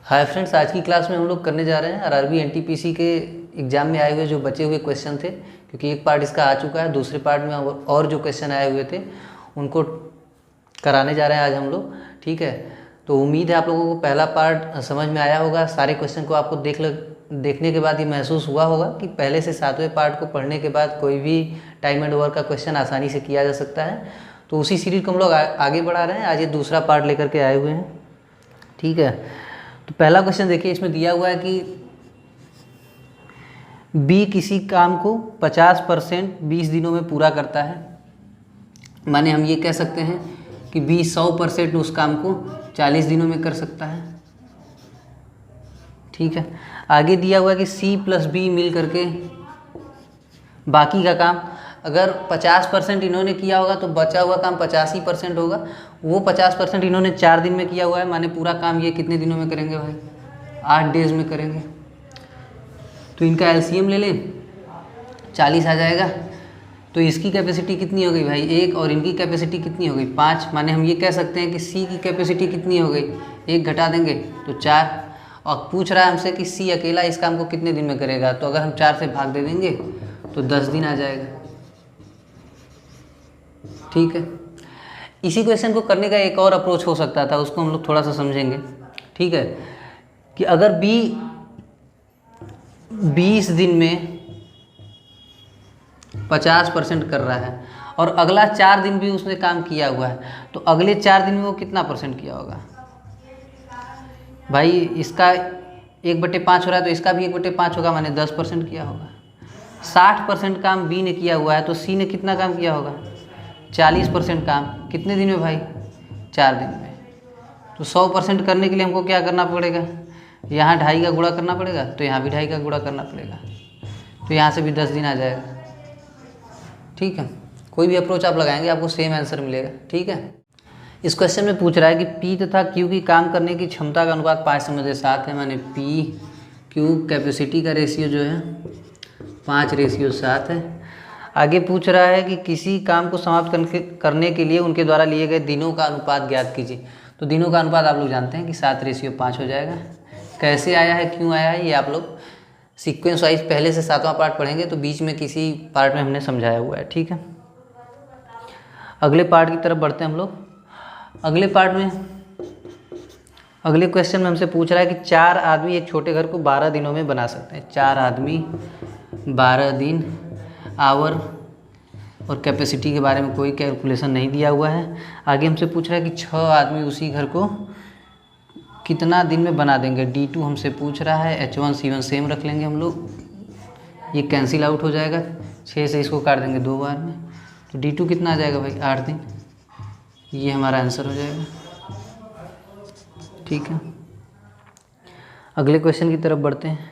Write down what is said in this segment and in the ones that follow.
Hi friends, आज की class में हम लोग करने जा रहे हैं आरआरबी एनटीपीसी के एग्ज़ाम में आए हुए जो बचे हुए क्वेश्चन थे, क्योंकि एक पार्ट इसका आ चुका है। दूसरे पार्ट में और जो क्वेश्चन आए हुए थे उनको कराने जा रहे हैं आज हम लोग। ठीक है, तो उम्मीद है आप लोगों को पहला पार्ट समझ में आया होगा। सारे क्वेश्चन को आपको देखने के बाद ये महसूस हुआ होगा कि पहले से सातवें पार्ट को पढ़ने के बाद कोई भी टाइम एंड वर्क का क्वेश्चन आसानी से किया जा सकता है। तो उसी सीरीज को हम लोग आगे बढ़ा रहे हैं। आज ये दूसरा पार्ट लेकर के आए हुए हैं। ठीक है, तो पहला क्वेश्चन देखिए, इसमें दिया हुआ है कि बी किसी काम को 50% 20 दिनों में पूरा करता है। माने हम ये कह सकते हैं कि बी 100% उस काम को 40 दिनों में कर सकता है। ठीक है, आगे दिया हुआ है कि सी प्लस बी मिल करके बाकी का काम, अगर 50% इन्होंने किया होगा तो बचा हुआ काम 85% होगा। वो 50% इन्होंने 4 दिन में किया हुआ है, माने पूरा काम ये कितने दिनों में करेंगे भाई? 8 डेज में करेंगे। तो इनका एलसीएम ले लें, 40 आ जाएगा। तो इसकी कैपेसिटी कितनी हो गई भाई? 1, और इनकी कैपेसिटी कितनी हो गई? 5। माने हम ये कह सकते हैं कि सी की कैपेसिटी कितनी हो गई? 1 घटा देंगे तो 4। और पूछ रहा है हमसे कि सी अकेला इस काम को कितने दिन में करेगा, तो अगर हम 4 से भाग दे देंगे तो 10 दिन आ जाएगा। ठीक है, इसी क्वेश्चन को करने का एक और अप्रोच हो सकता था, उसको हम लोग थोड़ा सा समझेंगे। ठीक है, कि अगर बी 20 दिन में 50% कर रहा है और अगला 4 दिन भी उसने काम किया हुआ है, तो अगले 4 दिन में वो कितना परसेंट किया होगा भाई? इसका 1/5 हो रहा है तो इसका भी 1/5 होगा, माने 10% किया होगा। 60% काम बी ने किया हुआ है तो सी ने कितना काम किया होगा? 40% काम कितने दिन में भाई? 4 दिन में। तो 100% करने के लिए हमको क्या करना पड़ेगा? यहाँ 2.5 का गुणा करना पड़ेगा, तो यहाँ भी 2.5 का गुणा करना पड़ेगा, तो यहाँ से भी 10 दिन आ जाएगा। ठीक है, कोई भी अप्रोच आप लगाएंगे आपको सेम आंसर मिलेगा। ठीक है, इस क्वेश्चन में पूछ रहा है कि पी तथा क्यू की काम करने की क्षमता का अनुपात 5:7 है। माने पी क्यू कैपेसिटी का रेशियो जो है 5:7 है। आगे पूछ रहा है कि किसी काम को समाप्त करने के लिए उनके द्वारा लिए गए दिनों का अनुपात ज्ञात कीजिए। तो दिनों का अनुपात आप लोग जानते हैं कि 7:5 हो जाएगा। कैसे आया है, क्यों आया है, ये आप लोग सीक्वेंस वाइज पहले से 7वां पार्ट पढ़ेंगे, तो बीच में किसी पार्ट में हमने समझाया हुआ है। ठीक है, अगले पार्ट की तरफ बढ़ते हैं हम लोग। अगले पार्ट में अगले क्वेश्चन में हमसे पूछ रहा है कि 4 आदमी एक छोटे घर को 12 दिनों में बना सकते हैं। 4 आदमी 12 दिन, आवर और कैपेसिटी के बारे में कोई कैलकुलेशन नहीं दिया हुआ है। आगे हमसे पूछ रहा है कि 6 आदमी उसी घर को कितना दिन में बना देंगे। D2 हमसे पूछ रहा है, H1 C1 सेम रख लेंगे हम लोग, ये कैंसिल आउट हो जाएगा। 6 से इसको काट देंगे 2 बार में, तो D2 कितना आ जाएगा भाई? 8 दिन। ये हमारा आंसर हो जाएगा। ठीक है, अगले क्वेश्चन की तरफ बढ़ते हैं।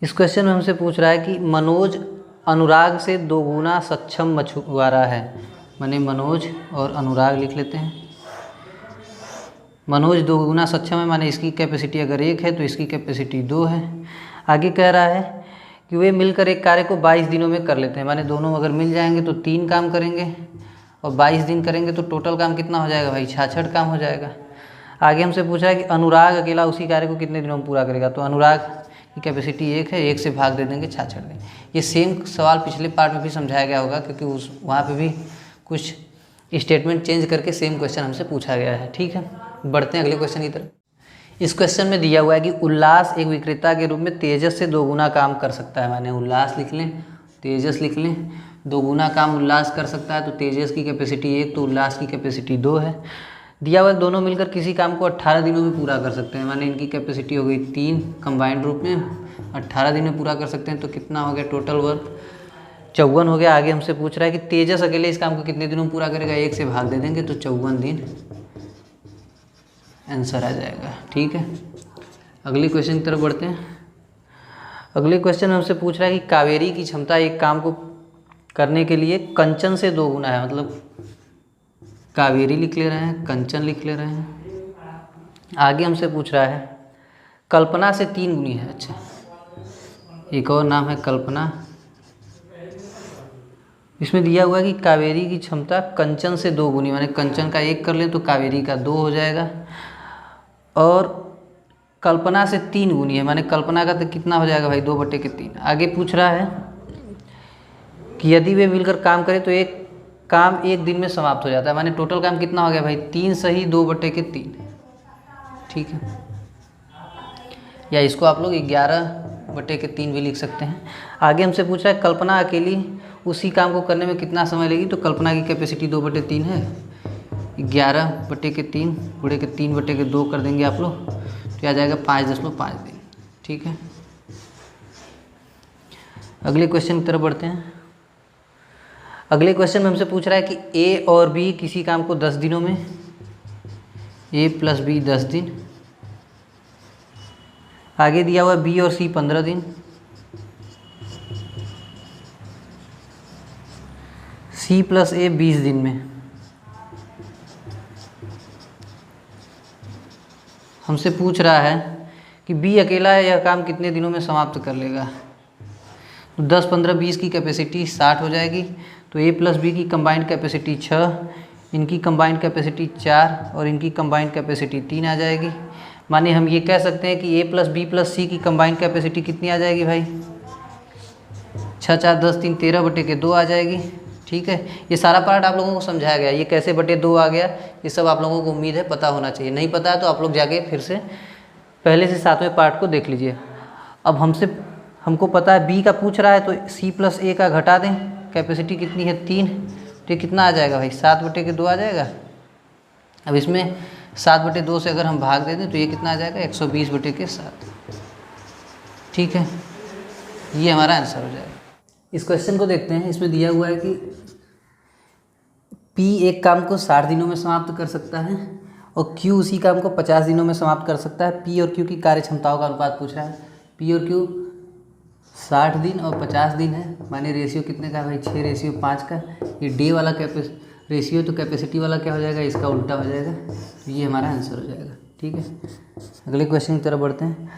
इस क्वेश्चन में हमसे पूछ रहा है कि मनोज अनुराग से 2 गुना सक्षम मछुआरा है। माने मनोज और अनुराग लिख लेते हैं। मनोज 2 गुना सक्षम है, माने इसकी कैपेसिटी अगर 1 है तो इसकी कैपेसिटी 2 है। आगे कह रहा है कि वे मिलकर एक कार्य को 22 दिनों में कर लेते हैं। माने दोनों अगर मिल जाएंगे तो 3 काम करेंगे और 22 दिन करेंगे तो टोटल काम कितना हो जाएगा भाई? 66 काम हो जाएगा। आगे हमसे पूछा है कि अनुराग अकेला उसी कार्य को कितने दिनों में पूरा करेगा। तो अनुराग की कैपेसिटी 1 है, 1 से भाग दे देंगे, 66 दिन। ये सेम सवाल पिछले पार्ट में भी समझाया गया होगा, क्योंकि वहाँ पे भी कुछ स्टेटमेंट चेंज करके सेम क्वेश्चन हमसे पूछा गया है। ठीक है, बढ़ते हैं अगले क्वेश्चन की तरफ। इस क्वेश्चन में दिया हुआ है कि उल्लास एक विक्रेता के रूप में तेजस से 2 गुना काम कर सकता है। माने उल्लास लिख लें, तेजस लिख लें, 2 गुना काम उल्लास कर सकता है। तो तेजस की कैपेसिटी 1, तो उल्लास की कैपेसिटी 2 है। दिया हुआ दोनों मिलकर किसी काम को 18 दिनों में पूरा कर सकते हैं। माने इनकी कैपेसिटी हो गई 3, कंबाइंड रूप में 18 दिन में पूरा कर सकते हैं। तो कितना हो गया टोटल वर्क? 54 हो गया। आगे हमसे पूछ रहा है कि तेजस अकेले इस काम को कितने दिनों में पूरा करेगा। 1 से भाग दे देंगे तो 54 दिन आंसर आ जाएगा। ठीक है, अगले क्वेश्चन की तरफ बढ़ते हैं। अगले क्वेश्चन में हमसे पूछ रहा है कि कावेरी की क्षमता एक काम को करने के लिए कंचन से 2 गुना है। मतलब कावेरी लिख ले रहे हैं, कंचन लिख ले रहे हैं। आगे हमसे पूछ रहा है कल्पना से 3 गुनी है। अच्छा, एक और नाम है कल्पना। इसमें दिया हुआ है कि कावेरी की क्षमता कंचन से 2 गुनी, माने कंचन का 1 कर लें तो कावेरी का 2 हो जाएगा। और कल्पना से 3 गुनी है, माने कल्पना का तो कितना हो जाएगा भाई 2/3। आगे पूछ रहा है कि यदि वे मिलकर काम करें तो एक काम एक दिन में समाप्त हो जाता है, माने टोटल काम कितना हो गया भाई 3 सही 2/3। ठीक है, या इसको आप लोग 11/3 भी लिख सकते हैं। आगे हमसे पूछ रहा है कल्पना अकेली उसी काम को करने में कितना समय लेगी, तो कल्पना की कैपेसिटी 2/3 है। 11/3 गुणे के 3/2 कर देंगे आप लोग, तो आ जाएगा 5.5 दिन। ठीक है, अगले क्वेश्चन की तरफ बढ़ते हैं। अगले क्वेश्चन में हमसे पूछ रहा है कि ए और बी किसी काम को 10 दिनों में, ए प्लस बी 10 दिन। आगे दिया हुआ बी और सी 15 दिन, सी प्लस ए 20 दिन में। हमसे पूछ रहा है कि बी अकेला यह काम कितने दिनों में समाप्त कर लेगा। तो 10, 15, 20 की कैपेसिटी 60 हो जाएगी। तो ए प्लस बी की कंबाइंड कैपेसिटी 6, इनकी कंबाइंड कैपेसिटी 4 और इनकी कंबाइंड कैपेसिटी 3 आ जाएगी। माने हम ये कह सकते हैं कि ए प्लस बी प्लस सी की कंबाइंड कैपेसिटी कितनी आ जाएगी भाई 6, 4, 10, 3, 13/2 आ जाएगी। ठीक है, ये सारा पार्ट आप लोगों को समझाया गया। ये कैसे 2 आ गया ये सब आप लोगों को उम्मीद है पता होना चाहिए। नहीं पता है तो आप लोग जाके फिर से पहले से 7वें पार्ट को देख लीजिए। अब हमको पता है बी का पूछ रहा है, तो सी प्लस ए का घटा दें, कैपेसिटी कितनी है 3, तो ये कितना आ जाएगा भाई 7/2 आ जाएगा। अब इसमें 7/2 से अगर हम भाग दे दें तो ये कितना आ जाएगा 120/7। ठीक है, ये हमारा आंसर हो जाएगा। इस क्वेश्चन को देखते हैं। इसमें दिया हुआ है कि P एक काम को 60 दिनों में समाप्त कर सकता है और Q उसी काम को 50 दिनों में समाप्त कर सकता है। P और Q की कार्य क्षमताओं का अनुपात पूछ रहा है। P और Q 60 दिन और 50 दिन है, माने रेशियो कितने का है भाई 6:5 का। ये डे वाला रेशियो, तो कैपेसिटी वाला क्या हो जाएगा इसका उल्टा हो जाएगा। तो ये हमारा आंसर हो जाएगा। ठीक है, अगले क्वेश्चन की तरफ बढ़ते हैं।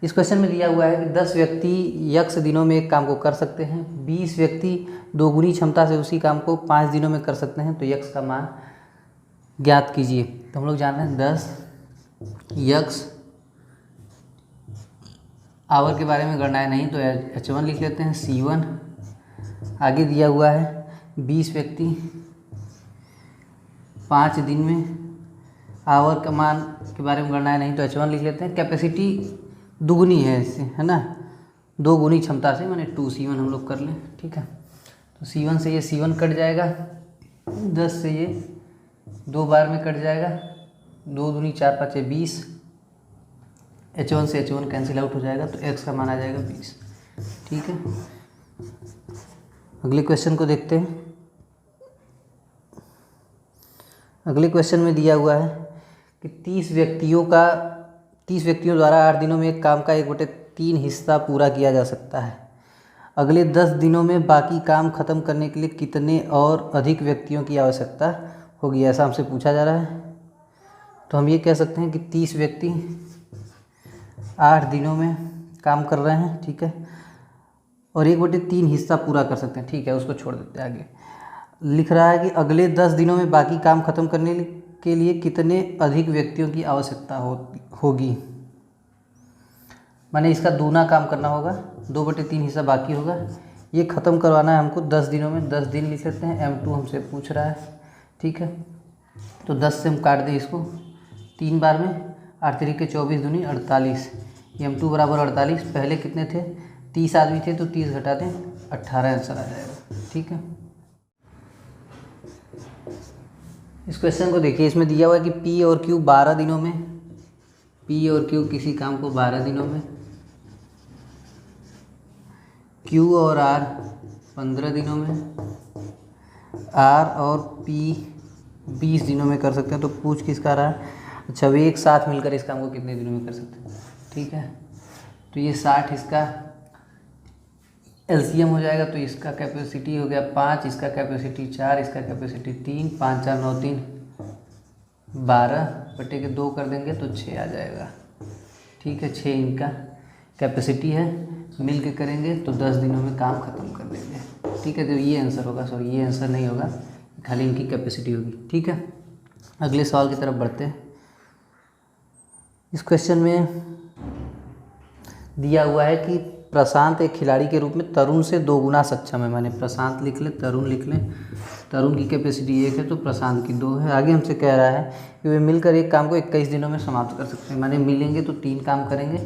इस क्वेश्चन में दिया हुआ है कि 10 व्यक्ति यक्स दिनों में एक काम को कर सकते हैं, 20 व्यक्ति 2 गुनी क्षमता से उसी काम को 5 दिनों में कर सकते हैं, तो यक्स का मान ज्ञात कीजिए। तो हम लोग जान रहे हैं 10 यक्स आवर के बारे में गणनाएं नहीं, तो H1 लिख लेते हैं C1। आगे दिया हुआ है 20 व्यक्ति 5 दिन में आवर का मान के बारे में गणनाएं नहीं, तो H1 लिख लेते हैं। कैपेसिटी दुगनी है इससे, है ना, 2 गुनी क्षमता से, माने 2C1 हम लोग कर लें। ठीक है, तो C1 से ये C1 कट जाएगा, 10 से ये 2 बार में कट जाएगा, 2 दूनी 4, 5 20। H1 से H1 कैंसिल आउट हो जाएगा, तो X का मान आ जाएगा 20। ठीक है, अगले क्वेश्चन को देखते हैं। अगले क्वेश्चन में दिया हुआ है कि 30 व्यक्तियों द्वारा 8 दिनों में एक काम का 1/3 हिस्सा पूरा किया जा सकता है। अगले 10 दिनों में बाकी काम खत्म करने के लिए कितने और अधिक व्यक्तियों की आवश्यकता होगी, ऐसा हमसे पूछा जा रहा है। तो हम ये कह सकते हैं कि 30 व्यक्ति 8 दिनों में काम कर रहे हैं। ठीक है, और 1/3 हिस्सा पूरा कर सकते हैं। ठीक है, उसको छोड़ देते हैं। आगे लिख रहा है कि अगले 10 दिनों में बाकी काम खत्म करने के लिए कितने अधिक व्यक्तियों की आवश्यकता होगी, माने इसका दूना काम करना होगा, 2/3 हिस्सा बाकी होगा। ये ख़त्म करवाना है हमको 10 दिनों में, 10 दिन लिख लेते हैं। M2 हमसे पूछ रहा है। ठीक है, तो 10 से हम काट दें इसको 3 बार में, 8 3 24 दूनी 48। M2 बराबर 48। पहले कितने थे 30 आदमी थे, तो 30 घटा दें 18 आंसर आ जाएगा। ठीक है, इस क्वेश्चन को देखिए। इसमें दिया हुआ है कि P और Q 12 दिनों में, P और Q किसी काम को 12 दिनों में, Q और R 15 दिनों में, R और P 20 दिनों में कर सकते हैं। तो पूछ किसका रहा है, अच्छा वे एक साथ मिलकर इस काम को कितने दिनों में कर सकते हैं। ठीक है, तो ये 60 इसका एलसीएम हो जाएगा, तो इसका कैपेसिटी हो गया 5, इसका कैपेसिटी 4, इसका कैपेसिटी 3, 5 4 9 3 12/2 कर देंगे तो 6 आ जाएगा। ठीक है, 6 इनका कैपेसिटी है, मिल के करेंगे तो 10 दिनों में काम ख़त्म कर देंगे। ठीक है, तो ये आंसर होगा, सॉरी ये आंसर नहीं होगा, खाली इनकी कैपेसिटी होगी। ठीक है, अगले सवाल की तरफ बढ़ते हैं। इस क्वेश्चन में दिया हुआ है कि प्रशांत एक खिलाड़ी के रूप में तरुण से 2 गुना सक्षम है। माने प्रशांत लिख लें, तरुण लिख लें। तरुण की कैपेसिटी 1 है तो प्रशांत की 2 है। आगे हमसे कह रहा है कि वे मिलकर एक काम को 21 दिनों में समाप्त कर सकते हैं। माने मिलेंगे तो 3 काम करेंगे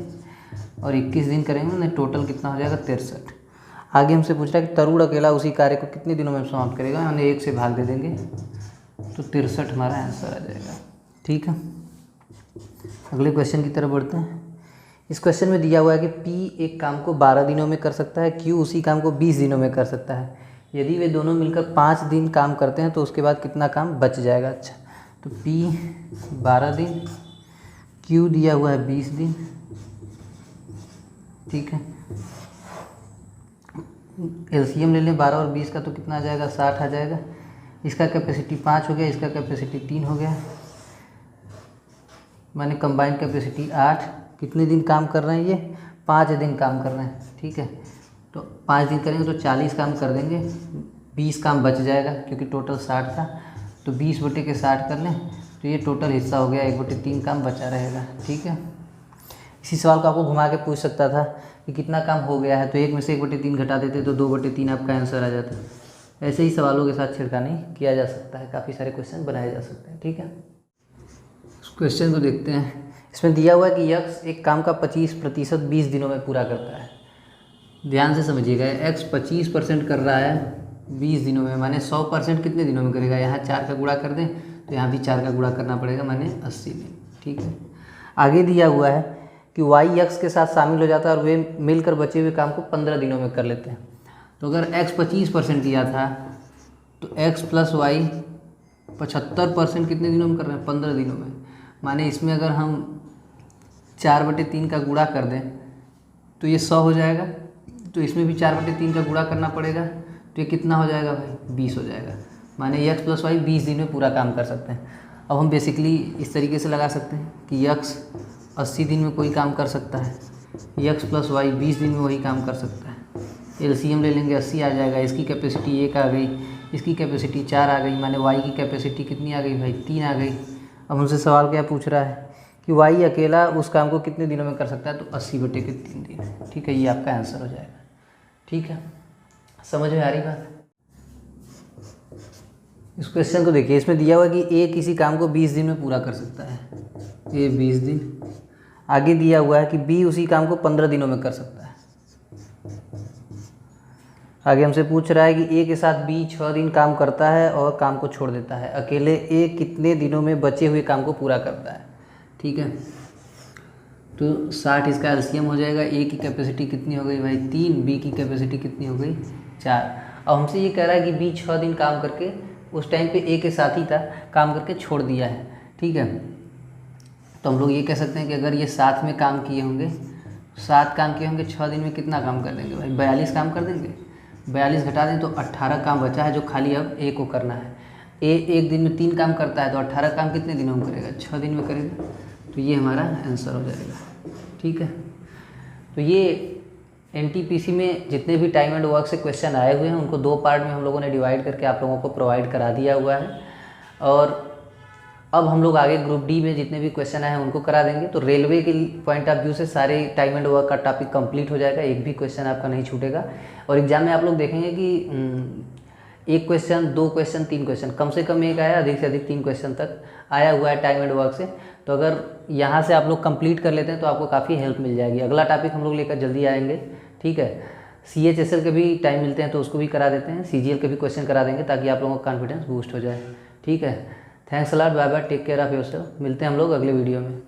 और 21 दिन करेंगे, ना टोटल कितना हो जाएगा 63। आगे हमसे पूछ रहा है कि तरुण अकेला उसी कार्य को कितने दिनों में समाप्त करेगा। यानी 1 से भाग दे देंगे तो 63 हमारा आंसर आ जाएगा। ठीक है, अगले क्वेश्चन की तरफ बढ़ते हैं। इस क्वेश्चन में दिया हुआ है कि P एक काम को 12 दिनों में कर सकता है, Q उसी काम को 20 दिनों में कर सकता है। यदि वे दोनों मिलकर 5 दिन काम करते हैं तो उसके बाद कितना काम बच जाएगा। अच्छा, तो P 12 दिन, Q दिया हुआ है 20 दिन। ठीक है, एलसीएम ले लें 12 और 20 का तो कितना आ जाएगा 60 आ जाएगा। इसका कैपेसिटी 5 हो गया, इसका कैपेसिटी 3 हो गया, माने कंबाइंड कैपेसिटी 8। कितने दिन काम कर रहे हैं ये 5 दिन काम कर रहे हैं। ठीक है, तो 5 दिन करेंगे तो 40 काम कर देंगे, 20 काम बच जाएगा क्योंकि टोटल 60 था। तो 20 बटे के 60 कर लें तो ये टोटल हिस्सा हो गया, 1/3 काम बचा रहेगा। ठीक है, इसी सवाल को आपको घुमा के पूछ सकता था कि कितना काम हो गया है, तो 1 में से 1/3 घटा देते तो 2/3 आपका आंसर आ जाता। ऐसे ही सवालों के साथ छिड़कानी किया जा सकता है, काफ़ी सारे क्वेश्चन बनाए जा सकते हैं। ठीक है, उस क्वेश्चन को देखते हैं। इसमें दिया हुआ है कि यक्स एक काम का 25% 20 दिनों में पूरा करता है। ध्यान से समझिएगा, एक्स 25% कर रहा है 20 दिनों में, माने 100% कितने दिनों में करेगा। यहाँ 4 का गुणा कर दें तो यहाँ भी 4 का गुणा करना पड़ेगा, माने 80 दिन। ठीक है, आगे दिया हुआ है कि वाई एक्स के साथ शामिल हो जाता है और वे मिलकर बचे हुए काम को 15 दिनों में कर लेते हैं। तो अगर एक्स 25% किया था तो एक्स प्लस वाई 75% कितने दिनों में कर रहे हैं 15 दिनों में। माने इसमें अगर हम 4/3 का गुणा कर दें तो ये 100 हो जाएगा, तो इसमें भी 4/3 का गुणा करना पड़ेगा, तो ये कितना हो जाएगा भाई 20 हो जाएगा। माने यक्स प्लस वाई 20 दिन में पूरा काम कर सकते हैं। अब हम बेसिकली इस तरीके से लगा सकते हैं कि यक्स 80 दिन में कोई काम कर सकता है, यक्स प्लस वाई 20 दिन में वही काम कर सकता है। एलसीएम ले लेंगे 80 आ जाएगा। इसकी कैपेसिटी 1 आ गई, इसकी कैपेसिटी 4 आ गई, माने वाई की कैपेसिटी कितनी आ गई भाई 3 आ गई। अब हमसे सवाल क्या पूछ रहा है कि वाई अकेला उस काम को कितने दिनों में कर सकता है, तो 80/3 दिन। ठीक है, ये आपका आंसर हो जाएगा। ठीक है, समझ में आ रही बात। इस क्वेश्चन को देखिए, इसमें दिया हुआ है कि ए किसी काम को 20 दिन में पूरा कर सकता है, ए 20 दिन। आगे दिया हुआ है कि बी उसी काम को 15 दिनों में कर सकता है। आगे हमसे पूछ रहा है कि ए के साथ बी 6 दिन काम करता है और काम को छोड़ देता है। अकेले ए कितने दिनों में बचे हुए काम को पूरा करता है। ठीक है, तो 60 इसका एलसीएम हो जाएगा। ए की कैपेसिटी कितनी हो गई भाई 3, बी की कैपेसिटी कितनी हो गई 4। अब हमसे ये कह रहा है कि बी 6 दिन काम करके उस टाइम पे ए के साथ ही था, काम करके छोड़ दिया है। ठीक है, तो हम लोग ये कह सकते हैं कि अगर ये साथ में काम किए होंगे, 7 काम किए होंगे 6 दिन में, कितना काम कर देंगे भाई 42 काम कर देंगे। 42 घटा दें तो 18 काम बचा है, जो खाली अब ए को करना है। ए एक दिन में 3 काम करता है तो 18 काम कितने दिनों में करेगा 6 दिन में करेगा, तो ये हमारा आंसर हो जाएगा। ठीक है, तो ये एनटीपीसी में जितने भी टाइम एंड वर्क से क्वेश्चन आए हुए हैं उनको 2 पार्ट में हम लोगों ने डिवाइड करके आप लोगों को प्रोवाइड करा दिया हुआ है। और अब हम लोग आगे ग्रुप डी में जितने भी क्वेश्चन आए हैं उनको करा देंगे। तो रेलवे के पॉइंट ऑफ व्यू से सारे टाइम एंड वर्क का टॉपिक कंप्लीट हो जाएगा, एक भी क्वेश्चन आपका नहीं छूटेगा। और एग्जाम में आप लोग देखेंगे कि 1 क्वेश्चन, 2 क्वेश्चन, 3 क्वेश्चन, कम से कम एक आया, अधिक से अधिक 3 क्वेश्चन तक आया हुआ है टाइम एंड वर्क से। तो अगर यहाँ से आप लोग कंप्लीट कर लेते हैं तो आपको काफ़ी हेल्प मिल जाएगी। अगला टॉपिक हम लोग लेकर जल्दी आएंगे। ठीक है, CHSL के भी टाइम मिलते हैं तो उसको भी करा देते हैं, CGL के भी क्वेश्चन करा देंगे ताकि आप लोगों का कॉन्फिडेंस बूस्ट हो जाए। ठीक है, thanks a lot, bye bye, take care of yourself. मिलते हैं हम लोग अगले वीडियो में।